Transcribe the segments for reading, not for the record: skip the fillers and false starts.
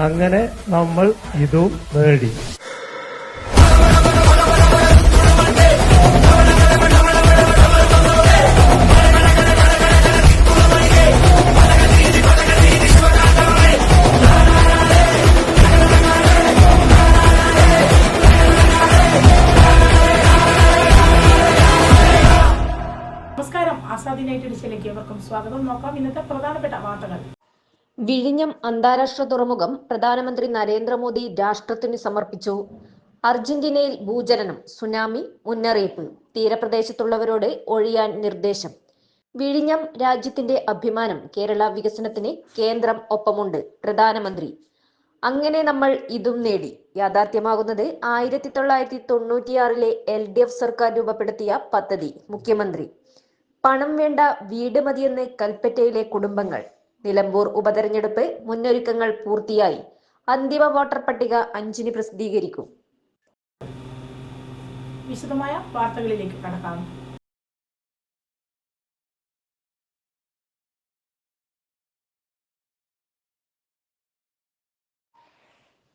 അങ്ങനെ നമ്മൾ ഇതും നേടി. നമസ്കാരം, ആസാദി നൈറ്റ് എഡിഷനിലേക്ക് ഏവർക്കും സ്വാഗതം. നോക്കാം ഇന്നത്തെ പ്രധാനപ്പെട്ട വാർത്തകൾ. വിഴിഞ്ഞം അന്താരാഷ്ട്ര തുറമുഖം പ്രധാനമന്ത്രി നരേന്ദ്രമോദി രാഷ്ട്രത്തിന് സമർപ്പിച്ചു. അർജന്റീനയിൽ ഭൂചലനം, സുനാമി മുന്നറിയിപ്പ്, തീരപ്രദേശത്തുള്ളവരോട് ഒഴിയാൻ നിർദ്ദേശം. വിഴിഞ്ഞം രാജ്യത്തിന്റെ അഭിമാനം, കേരള വികസനത്തിന് കേന്ദ്രം ഒപ്പമുണ്ട്, പ്രധാനമന്ത്രി. അങ്ങനെ നമ്മൾ ഇതും നേടി. യാഥാർത്ഥ്യമാകുന്നത് 1996-ലെ LDF സർക്കാർ രൂപപ്പെടുത്തിയ പദ്ധതി. മുഖ്യമന്ത്രി. പണം വേണ്ട, വീട് മതിയെന്ന് കൽപ്പറ്റയിലെ കുടുംബങ്ങൾ. നിലമ്പൂർ ഉപതെരഞ്ഞെടുപ്പ് മുന്നൊരുക്കങ്ങൾ പൂർത്തിയായി. അന്തിമ വോട്ടർ പട്ടിക 5-ന് പ്രസിദ്ധീകരിക്കും. വിശദമായ വാർത്തകളിലേക്ക് കടക്കാം.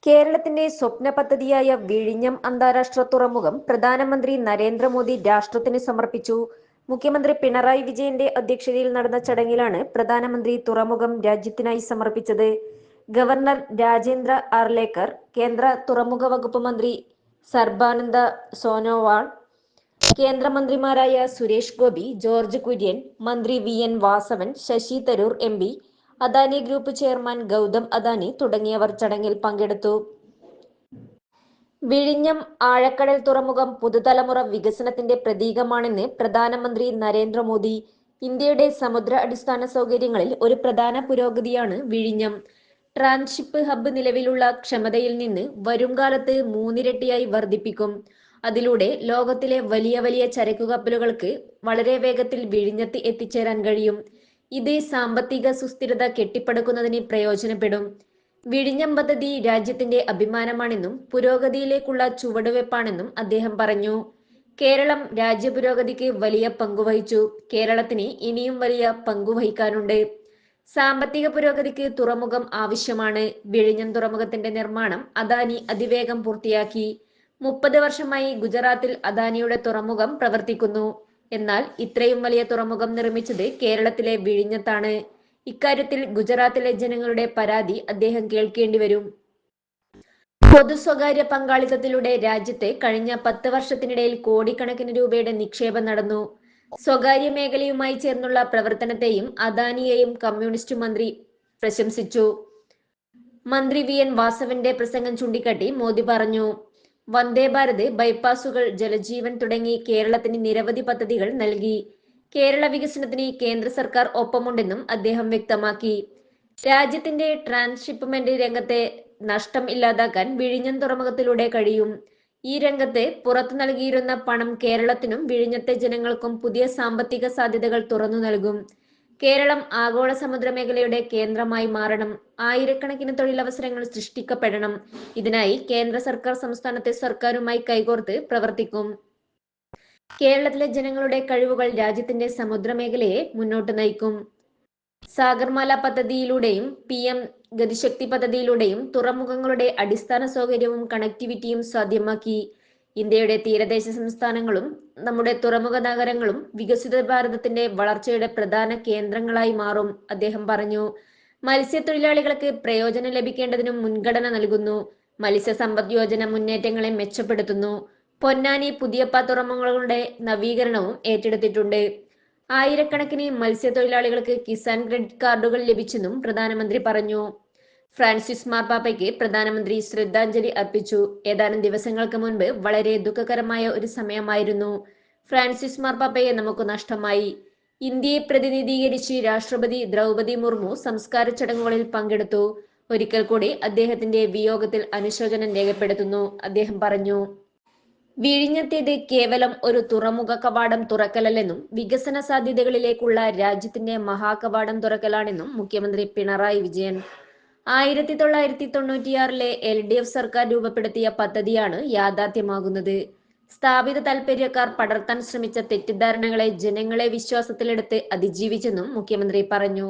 കേരളത്തിന്റെ സ്വപ്ന പദ്ധതിയായ വിഴിഞ്ഞം അന്താരാഷ്ട്ര തുറമുഖം പ്രധാനമന്ത്രി നരേന്ദ്രമോദി രാഷ്ട്രത്തിന് സമർപ്പിച്ചു. മുഖ്യമന്ത്രി പിണറായി വിജയന്റെ അധ്യക്ഷതയിൽ നടന്ന ചടങ്ങിലാണ് പ്രധാനമന്ത്രി തുറമുഖം രാജ്യത്തിനായി സമർപ്പിച്ചത്. ഗവർണർ രാജേന്ദ്ര ആർലേക്കർ, കേന്ദ്ര തുറമുഖ വകുപ്പ് മന്ത്രി സർബാനന്ദ സോനോവാൾ, കേന്ദ്രമന്ത്രിമാരായ സുരേഷ് ഗോപി, ജോർജ് കുര്യൻ, മന്ത്രി VN Vasavan, Shashi Tharoor MP, Adani group chairman Gautam Adani തുടങ്ങിയവർ ചടങ്ങിൽ പങ്കെടുത്തു. വിഴിഞ്ഞം ആഴക്കടൽ തുറമുഖം പുതുതലമുറ വികസനത്തിന്റെ പ്രതീകമാണെന്ന് പ്രധാനമന്ത്രി നരേന്ദ്രമോദി. ഇന്ത്യയുടെ സമുദ്ര അടിസ്ഥാന സൗകര്യങ്ങളിൽ ഒരു പ്രധാന പുരോഗതിയാണ് വിഴിഞ്ഞം. ട്രാൻസ്ഷിപ്പ് ഹബ്ബ് നിലവിലുള്ള ക്ഷമതയിൽ നിന്ന് വരുംകാലത്ത് 3 ഇരട്ടിയായി വർദ്ധിപ്പിക്കും. അതിലൂടെ ലോകത്തിലെ വലിയ വലിയ ചരക്കു കപ്പലുകൾക്ക് വളരെ വേഗത്തിൽ വിഴിഞ്ഞത്ത് എത്തിച്ചേരാൻ കഴിയും. ഇത് സാമ്പത്തിക സുസ്ഥിരത കെട്ടിപ്പടുക്കുന്നതിന് പ്രയോജനപ്പെടും. വിഴിഞ്ഞം പദ്ധതി രാജ്യത്തിന്റെ അഭിമാനമാണെന്നും പുരോഗതിയിലേക്കുള്ള ചുവടുവെപ്പാണെന്നും അദ്ദേഹം പറഞ്ഞു. കേരളം രാജ്യപുരോഗതിക്ക് വലിയ പങ്കുവഹിച്ചു. കേരളത്തിന് ഇനിയും വലിയ പങ്കുവഹിക്കാനുണ്ട്. സാമ്പത്തിക പുരോഗതിക്ക് തുറമുഖം ആവശ്യമാണ്. വിഴിഞ്ഞം തുറമുഖത്തിന്റെ നിർമ്മാണം അദാനി അതിവേഗം പൂർത്തിയാക്കി. 30 വർഷമായി ഗുജറാത്തിൽ അദാനിയുടെ തുറമുഖം പ്രവർത്തിക്കുന്നു. എന്നാൽ ഇത്രയും വലിയ തുറമുഖം നിർമ്മിച്ചത് കേരളത്തിലെ വിഴിഞ്ഞത്താണ്. ഇക്കാര്യത്തിൽ ഗുജറാത്തിലെ ജനങ്ങളുടെ പരാതി അദ്ദേഹം കേൾക്കേണ്ടി വരും. പൊതു സ്വകാര്യ പങ്കാളിത്തത്തിലൂടെ രാജ്യത്ത് കഴിഞ്ഞ 10 വർഷത്തിനിടയിൽ കോടിക്കണക്കിന് രൂപയുടെ നിക്ഷേപം നടന്നു. സ്വകാര്യ മേഖലയുമായി ചേർന്നുള്ള പ്രവർത്തനത്തെയും അദാനിയെയും കമ്മ്യൂണിസ്റ്റ് മന്ത്രി പ്രശംസിച്ചു. മന്ത്രി VN വാസവന്റെ പ്രസംഗം ചൂണ്ടിക്കാട്ടി മോദി പറഞ്ഞു, വന്ദേ ഭാരത്, ബൈപ്പാസുകൾ, ജലജീവൻ തുടങ്ങി കേരളത്തിന് നിരവധി പദ്ധതികൾ നൽകി. കേരള വികസനത്തിന് കേന്ദ്ര സർക്കാർ ഒപ്പമുണ്ടെന്നും അദ്ദേഹം വ്യക്തമാക്കി. രാജ്യത്തിന്റെ ട്രാൻസ്ഷിപ്മെന്റ് രംഗത്തെ നഷ്ടം ഇല്ലാതാക്കാൻ വിഴിഞ്ഞം തുറമുഖത്തിലൂടെ കഴിയും. ഈ രംഗത്ത് പുറത്തു നൽകിയിരുന്ന പണം കേരളത്തിനും വിഴിഞ്ഞത്തെ ജനങ്ങൾക്കും പുതിയ സാമ്പത്തിക സാധ്യതകൾ തുറന്നു നൽകും. കേരളം ആഗോള സമുദ്ര മേഖലയുടെ കേന്ദ്രമായി മാറണം. ആയിരക്കണക്കിന് തൊഴിലവസരങ്ങൾ സൃഷ്ടിക്കപ്പെടണം. ഇതിനായി കേന്ദ്ര സർക്കാർ സംസ്ഥാനത്തെ സർക്കാരുമായി കൈകോർത്ത് പ്രവർത്തിക്കും. കേരളത്തിലെ ജനങ്ങളുടെ കഴിവുകൾ രാജ്യത്തിന്റെ സമുദ്ര മേഖലയെ മുന്നോട്ട് നയിക്കും. സാഗർമാല പദ്ധതിയിലൂടെയും PM ഗതിശക്തി പദ്ധതിയിലൂടെയും തുറമുഖങ്ങളുടെ അടിസ്ഥാന സൗകര്യവും കണക്ടിവിറ്റിയും സാധ്യമാക്കി. ഇന്ത്യയുടെ തീരദേശ സംസ്ഥാനങ്ങളും നമ്മുടെ തുറമുഖ നഗരങ്ങളും വികസിത ഭാരതത്തിന്റെ വളർച്ചയുടെ പ്രധാന കേന്ദ്രങ്ങളായി മാറും, അദ്ദേഹം പറഞ്ഞു. മത്സ്യത്തൊഴിലാളികൾക്ക് പ്രയോജനം ലഭിക്കേണ്ടതിനും മുൻഗണന നൽകുന്നു. മത്സ്യസമ്പദ് യോജന മുന്നേറ്റങ്ങളെ മെച്ചപ്പെടുത്തുന്നു. പൊന്നാനി, പുതിയപ്പ തുറമുഖങ്ങളുടെ നവീകരണവും ഏറ്റെടുത്തിട്ടുണ്ട്. ആയിരക്കണക്കിന് മത്സ്യത്തൊഴിലാളികൾക്ക് കിസാൻ ക്രെഡിറ്റ് കാർഡുകൾ ലഭിച്ചെന്നും പ്രധാനമന്ത്രി പറഞ്ഞു. ഫ്രാൻസിസ് മാർപ്പാപ്പയ്ക്ക് പ്രധാനമന്ത്രി ശ്രദ്ധാഞ്ജലി അർപ്പിച്ചു. ഏതാനും ദിവസങ്ങൾക്ക് മുൻപ് വളരെ ദുഃഖകരമായ ഒരു സമയമായിരുന്നു. ഫ്രാൻസിസ് മാർപ്പാപ്പയെ നമുക്ക് നഷ്ടമായി. ഇന്ത്യയെ പ്രതിനിധീകരിച്ച് രാഷ്ട്രപതി ദ്രൗപദി മുർമു സംസ്കാര ചടങ്ങുകളിൽ പങ്കെടുത്തു. ഒരിക്കൽ കൂടി അദ്ദേഹത്തിന്റെ വിയോഗത്തിൽ അനുശോചനം രേഖപ്പെടുത്തുന്നു, അദ്ദേഹം പറഞ്ഞു. വിഴിഞ്ഞത്തേത് കേവലം ഒരു തുറമുഖ കവാടം തുറക്കലല്ലെന്നും വികസന സാധ്യതകളിലേക്കുള്ള രാജ്യത്തിന്റെ മഹാകവാടം തുറക്കലാണെന്നും മുഖ്യമന്ത്രി പിണറായി വിജയൻ. 1996-ലെ LDF സർക്കാർ രൂപപ്പെടുത്തിയ പദ്ധതിയാണ് യാഥാർത്ഥ്യമാകുന്നത്. സ്ഥാപിത താൽപര്യക്കാർ പടർത്താൻ ശ്രമിച്ച തെറ്റിദ്ധാരണകളെ ജനങ്ങളെ വിശ്വാസത്തിലെടുത്ത് അതിജീവിച്ചെന്നും മുഖ്യമന്ത്രി പറഞ്ഞു.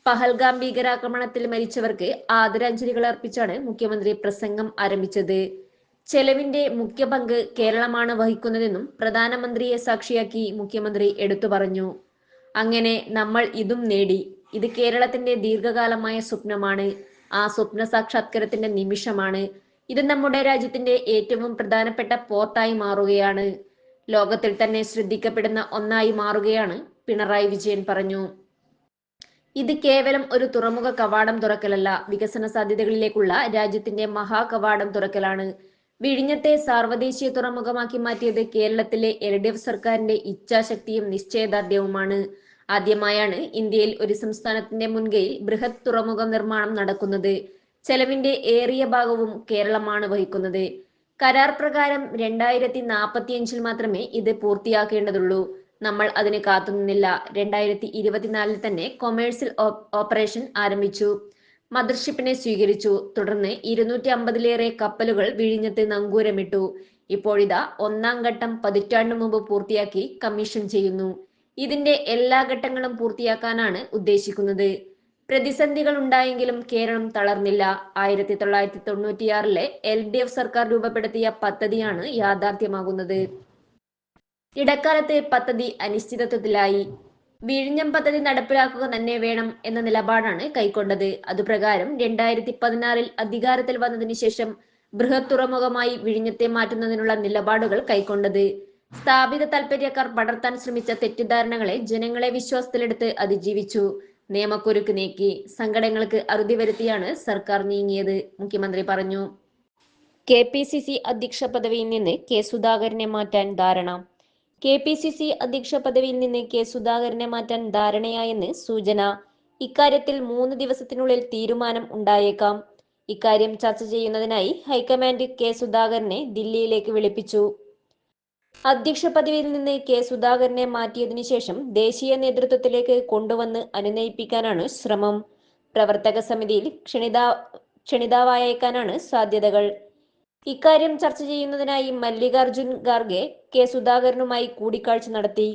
പഹൽഗാം ഭീകരാക്രമണത്തിൽ മരിച്ചവർക്ക് ആദരാഞ്ജലികൾ അർപ്പിച്ചാണ് മുഖ്യമന്ത്രി പ്രസംഗം ആരംഭിച്ചത്. ചെലവിന്റെ മുഖ്യ പങ്ക് കേരളമാണ് വഹിക്കുന്നതെന്നും പ്രധാനമന്ത്രിയെ സാക്ഷിയാക്കി മുഖ്യമന്ത്രി എടുത്തു പറഞ്ഞു. അങ്ങനെ നമ്മൾ ഇതും നേടി. ഇത് കേരളത്തിന്റെ ദീർഘകാലമായ സ്വപ്നമാണ്. ആ സ്വപ്ന സാക്ഷാത്കാരത്തിന്റെ നിമിഷമാണ്. ഇത് നമ്മുടെ രാജ്യത്തിന്റെ ഏറ്റവും പ്രധാനപ്പെട്ട പോർട്ടായി മാറുകയാണ്. ലോകത്തിൽ തന്നെ ശ്രദ്ധിക്കപ്പെടുന്ന ഒന്നായി മാറുകയാണ് പിണറായി വിജയൻ പറഞ്ഞു. ഇത് കേവലം ഒരു തുറമുഖ കവാടം തുറക്കലല്ല, വികസന സാധ്യതകളിലേക്കുള്ള രാജ്യത്തിന്റെ മഹാകവാടം തുറക്കലാണ്. വിഴിഞ്ഞത്തെ സാർവദേശീയ തുറമുഖമാക്കി മാറ്റിയത് കേരളത്തിലെ LDF സർക്കാരിന്റെ ഇച്ഛാശക്തിയും നിശ്ചയദാർഢ്യവുമാണ്. ആദ്യമായാണ് ഇന്ത്യയിൽ ഒരു സംസ്ഥാനത്തിന്റെ മുൻകൈയിൽ ബൃഹത് തുറമുഖ നിർമ്മാണം നടക്കുന്നത്. ചെലവിന്റെ ഏറിയ ഭാഗവും കേരളമാണ് വഹിക്കുന്നത്. കരാർ പ്രകാരം 2045 മാത്രമേ ഇത് പൂർത്തിയാക്കേണ്ടതുള്ളൂ. നമ്മൾ അതിന് കാത്തുനിന്നില്ല. 2024 തന്നെ കൊമേഴ്സ്യൽ ഓപ്പറേഷൻ ആരംഭിച്ചു. മദർഷിപ്പിനെ സ്വീകരിച്ചു. തുടർന്ന് 250-ലേറെ കപ്പലുകൾ വിഴിഞ്ഞത്ത് നങ്കൂരമിട്ടു. ഇപ്പോഴിതാ ഒന്നാം ഘട്ടം പതിറ്റാണ്ടു മുമ്പ് പൂർത്തിയാക്കി കമ്മീഷൻ ചെയ്യുന്നു. ഇതിന്റെ എല്ലാ ഘട്ടങ്ങളും പൂർത്തിയാക്കാനാണ് ഉദ്ദേശിക്കുന്നത്. പ്രതിസന്ധികൾ ഉണ്ടായെങ്കിലും കേരളം തളർന്നില്ല. 1996-ലെ LDF സർക്കാർ രൂപപ്പെടുത്തിയ പദ്ധതിയാണ് യാഥാർത്ഥ്യമാകുന്നത്. ഇടക്കാലത്ത് പദ്ധതി അനിശ്ചിതത്വത്തിലായി. വിഴിഞ്ഞം പദ്ധതി നടപ്പിലാക്കുക തന്നെ വേണം എന്ന നിലപാടാണ് കൈക്കൊണ്ടത്. അതുപ്രകാരം 2016-ൽ അധികാരത്തിൽ വന്നതിന് ശേഷം ബൃഹത് തുറമുഖമായി വിഴിഞ്ഞത്തെ മാറ്റുന്നതിനുള്ള നിലപാടുകൾ കൈക്കൊണ്ടത്. സ്ഥാപിത താൽപര്യക്കാർ പടർത്താൻ ശ്രമിച്ച തെറ്റിദ്ധാരണകളെ ജനങ്ങളെ വിശ്വാസത്തിലെടുത്ത് അതിജീവിച്ചു. നിയമക്കുരുക്ക് നീക്കി സങ്കടങ്ങൾക്ക് അറുതി വരുത്തിയാണ് സർക്കാർ നീങ്ങിയത്, മുഖ്യമന്ത്രി പറഞ്ഞു. KPCC അധ്യക്ഷ പദവിയിൽ നിന്ന് കെ സുധാകരനെ മാറ്റാൻ ധാരണ. KPCC അധ്യക്ഷ പദവിയിൽ നിന്ന് കെ സുധാകരനെ മാറ്റാൻ ധാരണയായെന്ന് സൂചന. ഇക്കാര്യത്തിൽ 3 ദിവസത്തിനുള്ളിൽ തീരുമാനം ഉണ്ടായേക്കാം. ഇക്കാര്യം ചർച്ച ചെയ്യുന്നതിനായി ഹൈക്കമാൻഡ് കെ സുധാകരനെ ദില്ലിയിലേക്ക് വിളിപ്പിച്ചു. അധ്യക്ഷ പദവിയിൽ നിന്ന് കെ സുധാകരനെ മാറ്റിയതിനു ശേഷം ദേശീയ നേതൃത്വത്തിലേക്ക് കൊണ്ടുവന്ന് അനുനയിപ്പിക്കാനാണ് ശ്രമം. പ്രവർത്തക സമിതിയിൽ ക്ഷണിതാവായേക്കാനാണ് സാധ്യതകൾ. ഇക്കാര്യം ചർച്ച ചെയ്യുന്നതിനായി മല്ലികാർജുൻ ഖാർഗെ കെ സുധാകരനുമായി കൂടിക്കാഴ്ച നടത്തി.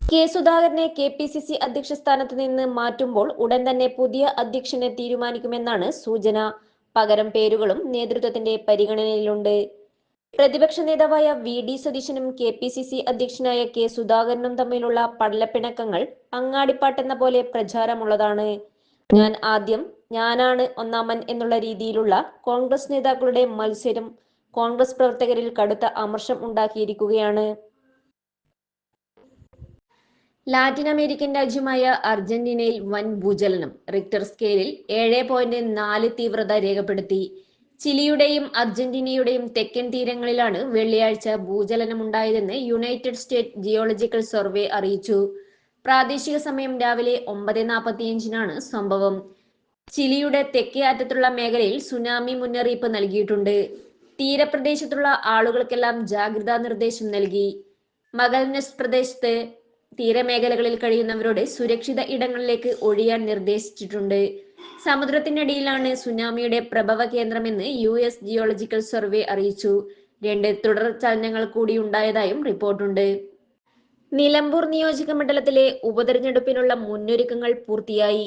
കെ സുധാകരനെ KPCC അധ്യക്ഷ സ്ഥാനത്ത് നിന്ന് മാറ്റുമ്പോൾ ഉടൻ തന്നെ പുതിയ അധ്യക്ഷനെ തീരുമാനിക്കുമെന്നാണ് സൂചന. പകരം പേരുകളും നേതൃത്വത്തിന്റെ പരിഗണനയിലുണ്ട്. പ്രതിപക്ഷ നേതാവായ VD സതീശനും KPCC അധ്യക്ഷനായ കെ സുധാകരനും തമ്മിലുള്ള പടലപ്പിണക്കങ്ങൾ അങ്ങാടിപ്പാട്ടെന്ന പോലെ പ്രചാരമുള്ളതാണ്. ഞാൻ ആദ്യം, ഞാനാണ് ഒന്നാമൻ എന്നുള്ള രീതിയിലുള്ള കോൺഗ്രസ് നേതാക്കളുടെ മത്സരം കോൺഗ്രസ് പ്രവർത്തകരിൽ കടുത്ത അമർഷം ഉണ്ടാക്കിയിരിക്കുകയാണ്. ലാറ്റിൻ അമേരിക്കൻ രാജ്യമായ അർജന്റീനയിൽ വൻ ഭൂചലനം. റിക്ടർ സ്കെയിലിൽ 7.4 തീവ്രത രേഖപ്പെടുത്തി. ചിലിയുടെയും അർജന്റീനയുടെയും തെക്കൻ തീരങ്ങളിലാണ് വെള്ളിയാഴ്ച ഭൂചലനമുണ്ടായതെന്ന് യുണൈറ്റഡ് സ്റ്റേറ്റ് ജിയോളജിക്കൽ സർവേ അറിയിച്ചു. പ്രാദേശിക സമയം രാവിലെ 9:45-നാണ് സംഭവം. ചിലിയുടെ തെക്കേ അറ്റത്തുള്ള മേഖലയിൽ സുനാമി മുന്നറിയിപ്പ് നൽകിയിട്ടുണ്ട്. തീരപ്രദേശത്തുള്ള ആളുകൾക്കെല്ലാം ജാഗ്രതാ നിർദ്ദേശം നൽകി. മഗൽനസ് പ്രദേശത്ത് തീരമേഖലകളിൽ കഴിയുന്നവരോട് സുരക്ഷിത ഇടങ്ങളിലേക്ക് ഒഴിയാൻ നിർദ്ദേശിച്ചിട്ടുണ്ട്. സമുദ്രത്തിനടിയിലാണ് സുനാമിയുടെ പ്രഭവ കേന്ദ്രമെന്ന് US ജിയോളജിക്കൽ സർവേ അറിയിച്ചു. 2 തുടർ ചലനങ്ങൾ കൂടി ഉണ്ടായതായും റിപ്പോർട്ടുണ്ട്. നിലമ്പൂർ നിയോജക മണ്ഡലത്തിലെ ഉപതെരഞ്ഞെടുപ്പിനുള്ള മുന്നൊരുക്കങ്ങൾ പൂർത്തിയായി.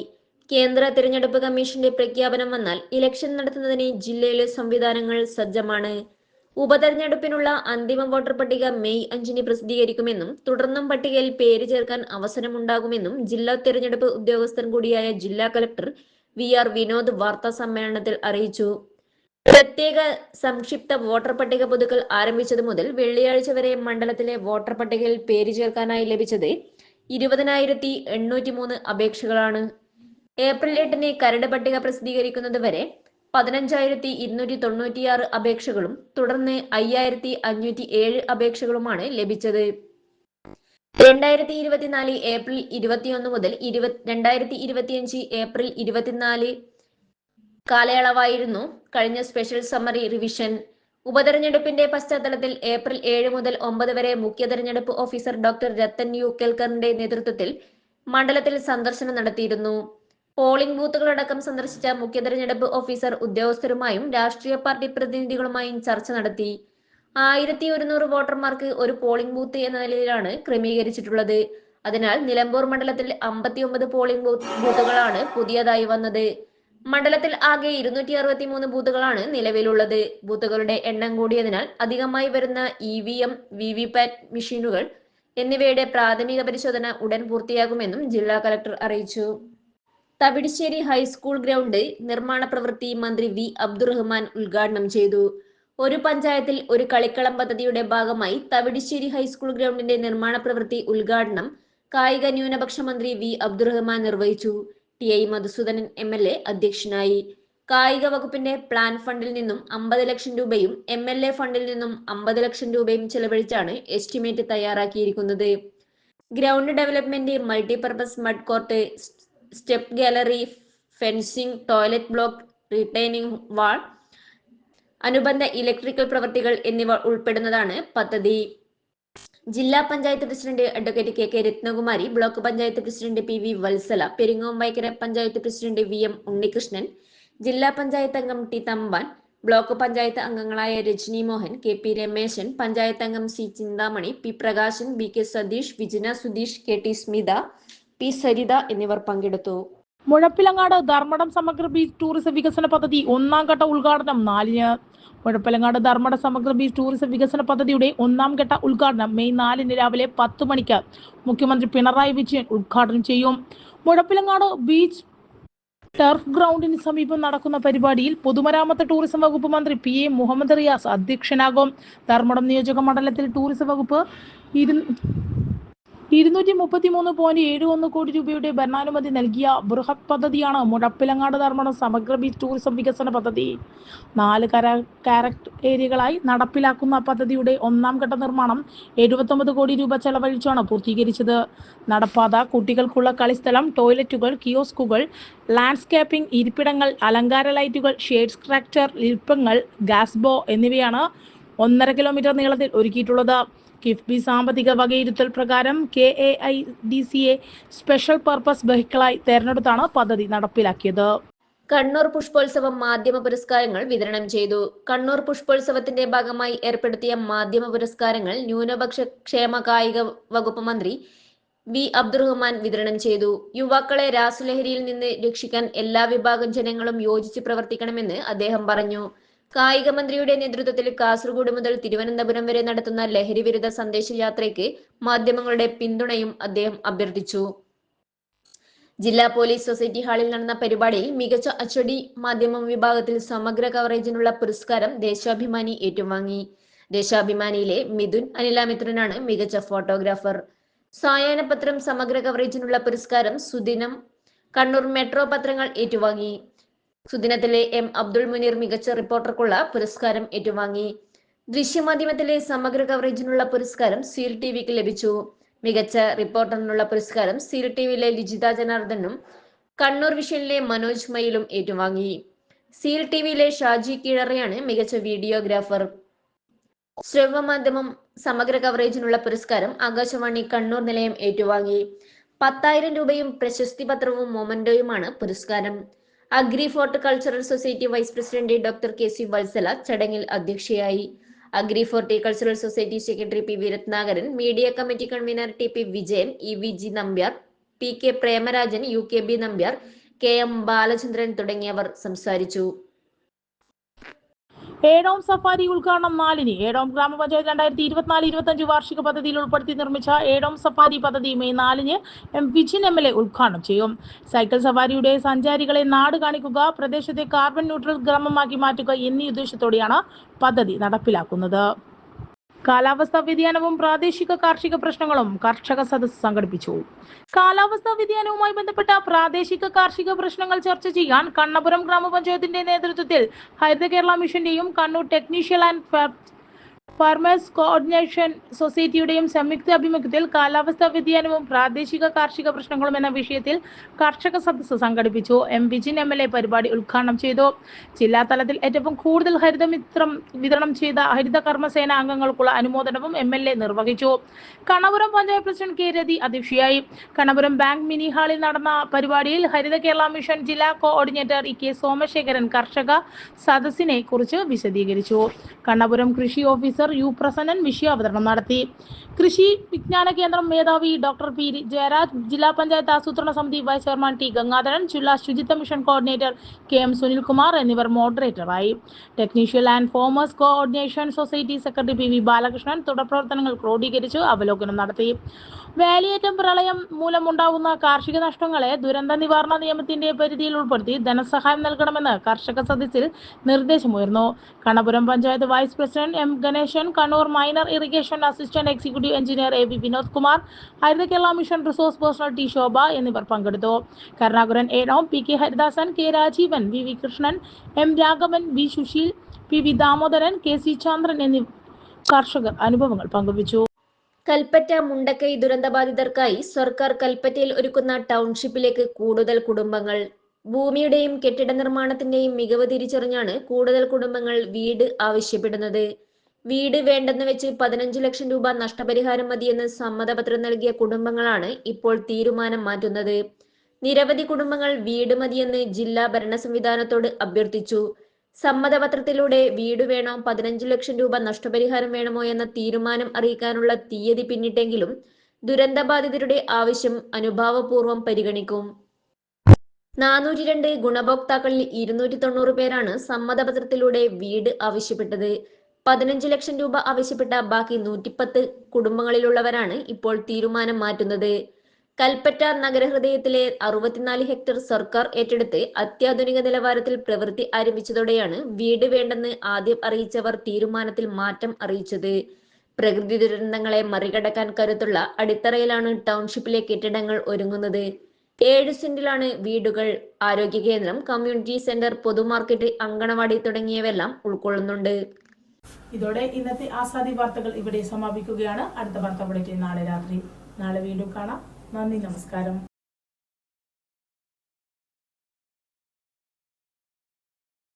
കേന്ദ്ര തിരഞ്ഞെടുപ്പ് കമ്മീഷന്റെ പ്രഖ്യാപനം വന്നാൽ ഇലക്ഷൻ നടത്തുന്നതിന് ജില്ലയിലെ സംവിധാനങ്ങൾ സജ്ജമാണ്. ഉപതെരഞ്ഞെടുപ്പിനുള്ള അന്തിമ വോട്ടർ പട്ടിക മെയ് 5-ന് പ്രസിദ്ധീകരിക്കുമെന്നും തുടർന്നും പട്ടികയിൽ പേര് ചേർക്കാൻ അവസരമുണ്ടാകുമെന്നും ജില്ലാ തിരഞ്ഞെടുപ്പ് ഉദ്യോഗസ്ഥൻ കൂടിയായ ജില്ലാ കലക്ടർ VR വിനോദ് വാർത്താ സമ്മേളനത്തിൽ അറിയിച്ചു. പ്രത്യേക സംക്ഷിപ്ത വോട്ടർ പട്ടിക പുതുക്കൽ ആരംഭിച്ചത് മുതൽ വെള്ളിയാഴ്ച വരെ മണ്ഡലത്തിലെ വോട്ടർ പട്ടികയിൽ പേര് ചേർക്കാനായി ലഭിച്ചത് 20,803 അപേക്ഷകളാണ്. ഏപ്രിൽ 8-ന് കരട് പട്ടിക പ്രസിദ്ധീകരിക്കുന്നത് വരെ 15,296 അപേക്ഷകളും തുടർന്ന് 5,507 അപേക്ഷകളുമാണ് ലഭിച്ചത്. 2024 ഏപ്രിൽ 21 മുതൽ 2025 ഏപ്രിൽ 24 കാലയളവായിരുന്നു കഴിഞ്ഞ സ്പെഷ്യൽ സമ്മറി റിവിഷൻ. ഉപതെരഞ്ഞെടുപ്പിന്റെ പശ്ചാത്തലത്തിൽ ഏപ്രിൽ 7 മുതൽ 9 വരെ മുഖ്യ തെരഞ്ഞെടുപ്പ് ഓഫീസർ ഡോക്ടർ രത്തൻ യു കേൽക്കറിന്റെ നേതൃത്വത്തിൽ മണ്ഡലത്തിൽ സന്ദർശനം നടത്തിയിരുന്നു. പോളിംഗ് ബൂത്തുകളടക്കം സന്ദർശിച്ച മുഖ്യ തെരഞ്ഞെടുപ്പ് ഓഫീസർ ഉദ്യോഗസ്ഥരുമായും രാഷ്ട്രീയ പാർട്ടി പ്രതിനിധികളുമായും ചർച്ച നടത്തി. 1100 വോട്ടർമാർക്ക് ഒരു പോളിംഗ് ബൂത്ത് എന്ന നിലയിലാണ് ക്രമീകരിച്ചിട്ടുള്ളത്. അതിനാൽ നിലമ്പൂർ മണ്ഡലത്തിൽ 59 പോളിംഗ് ബൂത്തുകളാണ് പുതിയതായി വന്നത്. മണ്ഡലത്തിൽ ആകെ 263 ബൂത്തുകളാണ് നിലവിലുള്ളത്. ബൂത്തുകളുടെ എണ്ണം കൂടിയതിനാൽ അധികമായി വരുന്ന EVM, VVPAT മെഷീനുകൾ എന്നിവയുടെ പ്രാഥമിക പരിശോധന ഉടൻ പൂർത്തിയാകുമെന്നും ജില്ലാ കളക്ടർ അറിയിച്ചു. തവിടിശ്ശേരി ഹൈസ്കൂൾ ഗ്രൗണ്ട് നിർമ്മാണ പ്രവൃത്തി മന്ത്രി V. അബ്ദുറഹ്മാൻ ഉദ്ഘാടനം ചെയ്തു. ഒരു പഞ്ചായത്തിൽ ഒരു കളിക്കളം പദ്ധതിയുടെ ഭാഗമായി തവിടിശ്ശേരി ഹൈസ്കൂൾ ഗ്രൗണ്ടിന്റെ നിർമ്മാണ പ്രവൃത്തി ഉദ്ഘാടനം കായിക ന്യൂനപക്ഷ മന്ത്രി V. അബ്ദുറഹ്മാൻ നിർവഹിച്ചു. TI മധുസൂദനൻ MLA അധ്യക്ഷനായി. കായിക വകുപ്പിന്റെ പ്ലാൻ ഫണ്ടിൽ നിന്നും 50 ലക്ഷം രൂപയും MLA ഫണ്ടിൽ നിന്നും 50 ലക്ഷം രൂപയും ചെലവഴിച്ചാണ് എസ്റ്റിമേറ്റ് തയ്യാറാക്കിയിരിക്കുന്നത്. Ground development, multipurpose mud court, step gallery, fencing, toilet block, retaining wall, അനുബന്ധ ഇലക്ട്രിക്കൽ പ്രവൃത്തികൾ എന്നിവ ഉൾപ്പെടുന്നതാണ് പദ്ധതി. ജില്ലാ panchayat president advocate KK Ratnakumari, block panchayat president PV Vatsala, Peringomvaikkara panchayat president VM Unnikrishnan, ജില്ലാ പഞ്ചായത്ത് അംഗം T തമ്പാൻ, ബ്ലോക്ക് പഞ്ചായത്ത് അംഗങ്ങളായ രജനി മോഹൻ, KP രമേശൻ, പഞ്ചായത്ത് അംഗം C Chintamani, P Prakashan, BK Satheesh, Vijina Sudheesh, KT Smitha, P Saritha എന്നിവർ പങ്കെടുത്തു. മുഴപ്പിലങ്ങാട് ധർമ്മടം സമഗ്ര ബീച്ച് ടൂറിസം വികസന പദ്ധതി 1ാം ഘട്ട ഉദ്ഘാടനം 4-ന്. മുഴപ്പിലങ്ങാട് ധർമ്മടം സമഗ്ര ബീച്ച് ടൂറിസം വികസന പദ്ധതിയുടെ 1ാം ഘട്ട ഉദ്ഘാടനം മെയ് 4-ന് രാവിലെ 10 മണിക്ക് മുഖ്യമന്ത്രി പിണറായി വിജയൻ ഉദ്ഘാടനം ചെയ്യും. മുഴപ്പിലങ്ങാട് ബീച്ച് ടർഫ് ഗ്രൗണ്ടിന് സമീപം നടക്കുന്ന പരിപാടിയിൽ പൊതുമരാമത്ത് ടൂറിസം വകുപ്പ് മന്ത്രി PA മുഹമ്മദ് റിയാസ് അധ്യക്ഷനാകും. ധർമ്മടം നിയോജക മണ്ഡലത്തിൽ ടൂറിസം വകുപ്പ് 233.71 കോടി രൂപയുടെ ഭരണാനുമതി നൽകിയ ബൃഹത് പദ്ധതിയാണ് മുഴപ്പിലങ്ങാട് ധർമ്മടം സമഗ്ര ബീച്ച് ടൂറിസം വികസന പദ്ധതി. 4 ക്യാരക്ടർ ഏരിയകളായി നടപ്പിലാക്കുന്ന പദ്ധതിയുടെ 1ാം ഘട്ട നിർമ്മാണം 79 കോടി രൂപ ചെലവഴിച്ചാണ് പൂർത്തീകരിച്ചത്. നടപ്പാത, കുട്ടികൾക്കുള്ള കളിസ്ഥലം, ടോയ്ലറ്റുകൾ, കിയോസ്കുകൾ, ലാൻഡ്സ്കേപ്പിംഗ്, ഇരിപ്പിടങ്ങൾ, അലങ്കാര ലൈറ്റുകൾ, ഷെയ്ഡ് സ്ട്രക്ചർ, ശില്പങ്ങൾ, ഗാസ്ബോ എന്നിവയാണ് 1.5 കിലോമീറ്റർ നീളത്തിൽ ഒരുക്കിയിട്ടുള്ളത്. കിഫ്ബി സാമ്പത്തിക വകയിരുത്തൽ പ്രകാരം KAIDCA സ്പെഷ്യൽ പർപ്പസ് വെഹിക്കിളായി തെരഞ്ഞെടുത്താണ് പദ്ധതി നടപ്പിലാക്കിയത്. കണ്ണൂർ പുഷ്പോത്സവം മാധ്യമ പുരസ്കാരങ്ങൾ വിതരണം ചെയ്തു. കണ്ണൂർ പുഷ്പോത്സവത്തിന്റെ ഭാഗമായി ഏർപ്പെടുത്തിയ മാധ്യമ പുരസ്കാരങ്ങൾ ന്യൂനപക്ഷ ക്ഷേമ കായിക വകുപ്പ് മന്ത്രി V. അബ്ദുറഹ്മാൻ വിതരണം ചെയ്തു. യുവാക്കളെ രാസലഹരിയിൽ നിന്ന് രക്ഷിക്കാൻ എല്ലാ വിഭാഗം ജനങ്ങളും യോജിച്ച് പ്രവർത്തിക്കണമെന്ന് അദ്ദേഹം പറഞ്ഞു. കായിക മന്ത്രിയുടെ നേതൃത്വത്തിൽ കാസർഗോഡ് മുതൽ തിരുവനന്തപുരം വരെ നടത്തുന്ന ലഹരി വിരുദ്ധ സന്ദേശയാത്രയ്ക്ക് മാധ്യമങ്ങളുടെ പിന്തുണയും അദ്ദേഹം അഭ്യർത്ഥിച്ചു. ജില്ലാ പോലീസ് സൊസൈറ്റി ഹാളിൽ നടന്ന പരിപാടിയിൽ മികച്ച അച്ചടി മാധ്യമ വിഭാഗത്തിൽ സമഗ്ര കവറേജിനുള്ള പുരസ്കാരം ദേശാഭിമാനി ഏറ്റുവാങ്ങി. ദേശാഭിമാനിയിലെ മിഥുൻ അനിലാമിത്രനാണ് മികച്ച ഫോട്ടോഗ്രാഫർ. സായാഹ്ന പത്രം സമഗ്ര കവറേജിനുള്ള പുരസ്കാരം സുദിനം കണ്ണൂർ മെട്രോ പത്രങ്ങൾ ഏറ്റുവാങ്ങി. സുദിനത്തിലെ M. അബ്ദുൾ മുനീർ മികച്ച റിപ്പോർട്ടർക്കുള്ള പുരസ്കാരം ഏറ്റുവാങ്ങി. ദൃശ്യമാധ്യമത്തിലെ സമഗ്ര കവറേജിനുള്ള പുരസ്കാരം സീൽ TVക്ക് ലഭിച്ചു. മികച്ച റിപ്പോർട്ടറിനുള്ള പുരസ്കാരം സീൽ TVയിലെ ലിജിത ജനാർദ്ദനും കണ്ണൂർ വിഷനിലെ മനോജ് മയിലും ഏറ്റുവാങ്ങി. സീൽ TVയിലെ ഷാജി കീഴറയാണ് മികച്ച വീഡിയോഗ്രാഫർ. ശ്രവ്യമാധ്യമം സമഗ്ര കവറേജിനുള്ള പുരസ്കാരം ആകാശവാണി കണ്ണൂർ നിലയം ഏറ്റുവാങ്ങി. 10,000 രൂപയും പ്രശസ്തി പത്രവും മൊമന്റോയുമാണ് പുരസ്കാരം. Agri horticultural society vice president doctor KC Vatsala ചടങ്ങിൽ അധ്യക്ഷയായി. Agri horticultural society secretary PV Ratnakaran, media committee convener TP Vijayan, EVG Nambiar, PK Premarajan, UKB Nambiar, KM Balachandran തുടങ്ങിയവർ സംസാരിച്ചു. ഏഴോം സഫാരി ഉദ്ഘാടനം 4-ന്. ഏഴോം ഗ്രാമപഞ്ചായത്ത് 2024-25 വാർഷിക പദ്ധതിയിൽ ഉൾപ്പെടുത്തി നിർമ്മിച്ച ഏഴോം സഫാരി പദ്ധതി മെയ് 4-ന് M. വിജിൻ MLA ഉദ്ഘാടനം ചെയ്യും. സൈക്കിൾ സഫാരിയുടെ സഞ്ചാരികളെ നാട് കാണിക്കുക, പ്രദേശത്തെ കാർബൺ ന്യൂട്രൽ ഗ്രാമമാക്കി മാറ്റുക എന്നീ ഉദ്ദേശത്തോടെയാണ് പദ്ധതി നടപ്പിലാക്കുന്നത്. കാലാവസ്ഥാ വ്യതിയാനവും പ്രാദേശിക കാർഷിക പ്രശ്നങ്ങളും കർഷക സദസ്സ് സംഘടിപ്പിച്ചു. കാലാവസ്ഥാ വ്യതിയാനവുമായി ബന്ധപ്പെട്ട പ്രാദേശിക കാർഷിക പ്രശ്നങ്ങൾ ചർച്ച ചെയ്യാൻ കണ്ണപുരം ഗ്രാമപഞ്ചായത്തിന്റെ നേതൃത്വത്തിൽ ഹരിത കേരള മിഷന്റെയും Kannur technical and farmers coordination സൊസൈറ്റിയുടെയും സംയുക്ത ആഭിമുഖ്യത്തിൽ കാലാവസ്ഥാ വ്യതിയാനവും പ്രാദേശിക കാർഷിക പ്രശ്നങ്ങളും എന്ന വിഷയത്തിൽ കർഷക സദസ്സ് സംഘടിപ്പിച്ചു. M. വിജിൻ MLA പരിപാടി ഉദ്ഘാടനം ചെയ്തു. ജില്ലാ തലത്തിൽ ഏറ്റവും കൂടുതൽ ഹരിതമിത്രം വിതരണം ചെയ്ത ഹരിത കർമ്മസേന അംഗങ്ങൾക്കുള്ള അനുമോദനവും MLA നിർവഹിച്ചു. Kannapuram panchayat president K. രതി അധ്യക്ഷയായി. കണ്ണപുരം ബാങ്ക് മിനി ഹാളിൽ നടന്ന പരിപാടിയിൽ ഹരിത കേരള മിഷൻ ജില്ലാ കോർഡിനേറ്റർ K. സോമശേഖരൻ കർഷക സദസ്സിനെ കുറിച്ച് വിശദീകരിച്ചു. കണ്ണപുരം കൃഷി ഓഫീസർ ഓഫീസർ യു പ്രസന്നൻ വിഷയാവതരണം നടത്തി. കൃഷി വിജ്ഞാന കേന്ദ്രം മേധാവി ഡോക്ടർ പി ജയരാജ്, ജില്ലാ പഞ്ചായത്ത് ആസൂത്രണ സമിതി വൈസ് ചെയർമാൻ ടി ഗംഗാധരൻ, ജില്ലാ ശുചിത്വ mission coordinator K M Sunilkumar എന്നിവർ മോഡറേറ്ററായി. Technical and farmers coordination society secretary P V Balakrishnan തുടർ പ്രവർത്തനങ്ങൾ ക്രോഡീകരിച്ച് അവലോകനം നടത്തി. വേലിയേറ്റം പ്രളയം മൂലമുണ്ടാകുന്ന കാർഷിക നഷ്ടങ്ങളെ ദുരന്ത നിവാരണ നിയമത്തിന്റെ പരിധിയിൽ ഉൾപ്പെടുത്തി ധനസഹായം നൽകണമെന്ന് കർഷക സദസ്സിൽ നിർദ്ദേശമുയർന്നു. Kannapuram panchayat vice president M Ganesan, Kannur minor irrigation assistant executive engineer A V Vinod Kumar, Haritha Kerala mission resource personnel T Shobha എന്നിവർ പങ്കെടുത്തു. Karunakaran Edom, P K Haridasan, K Rajeevan, V V Krishnan, M Raghavan, V Susheel, P V Damodaran, K C Chandran എന്നീ കർഷകർ അനുഭവങ്ങൾ പങ്കുവച്ചു. കൽപ്പറ്റ മുണ്ടക്കൈ ദുരന്തബാധിതർക്കായി സർക്കാർ കൽപ്പറ്റയിൽ ഒരുക്കുന്ന ടൗൺഷിപ്പിലേക്ക് കൂടുതൽ കുടുംബങ്ങൾ. ഭൂമിയുടെയും കെട്ടിട നിർമ്മാണത്തിന്റെയും മികവ് തിരിച്ചറിഞ്ഞാണ് കൂടുതൽ കുടുംബങ്ങൾ വീട് ആവശ്യപ്പെടുന്നത്. വീട് വേണ്ടെന്ന് വെച്ച് 15 ലക്ഷം രൂപ നഷ്ടപരിഹാരം മതിയെന്ന് സമ്മതപത്രം നൽകിയ കുടുംബങ്ങളാണ് ഇപ്പോൾ തീരുമാനം മാറ്റുന്നത്. നിരവധി കുടുംബങ്ങൾ വീട് മതിയെന്ന് ജില്ലാ ഭരണ സംവിധാനത്തോട് അഭ്യർത്ഥിച്ചു. സമ്മതപത്രത്തിലൂടെ വീട് വേണോ 15 ലക്ഷം രൂപ നഷ്ടപരിഹാരം വേണമോ എന്ന തീരുമാനം അറിയിക്കാനുള്ള തീയതി പിന്നിട്ടെങ്കിലും ദുരന്തബാധിതരുടെ ആവശ്യം അനുഭാവപൂർവ്വം പരിഗണിക്കും. 402 ഗുണഭോക്താക്കളിൽ 290 പേരാണ് സമ്മതപത്രത്തിലൂടെ വീട് ആവശ്യപ്പെട്ടത്. 15 ലക്ഷം രൂപ ആവശ്യപ്പെട്ട ബാക്കി 110 കുടുംബങ്ങളിലുള്ളവരാണ് ഇപ്പോൾ തീരുമാനം മാറ്റുന്നത്. കൽപ്പറ്റ നഗരഹൃദയത്തിലെ 64 ഹെക്ടർ സർക്കാർ ഏറ്റെടുത്ത് അത്യാധുനിക നിലവാരത്തിൽ പ്രവൃത്തി ആരംഭിച്ചതോടെയാണ് വീട് വേണ്ടെന്ന് ആദ്യം അറിയിച്ചവർ തീരുമാനത്തിൽ മാറ്റം അറിയിച്ചത്. പ്രകൃതി ദുരന്തങ്ങളെ മറികടക്കാൻ കരുത്തുള്ള അടിത്തറയിലാണ് ടൗൺഷിപ്പിലെ കെട്ടിടങ്ങൾ ഒരുങ്ങുന്നത്. 7 സെന്റിലാണ് വീടുകൾ. ആരോഗ്യ കേന്ദ്രം, കമ്മ്യൂണിറ്റി സെന്റർ, പൊതുമാർക്കറ്റ്, അങ്കണവാടി തുടങ്ങിയവയെല്ലാം ഉൾക്കൊള്ളുന്നുണ്ട്. ഇതോടെ ഇന്നത്തെ ആസാദി വാർത്തകൾ ഇവിടെ സമാപിക്കുകയാണ്. അടുത്ത വാർത്ത ബുള്ളറ്റിൻ നാളെ രാത്രി. നാളെ വീണ്ടും കാണാം. നന്ദി, നമസ്കാരം.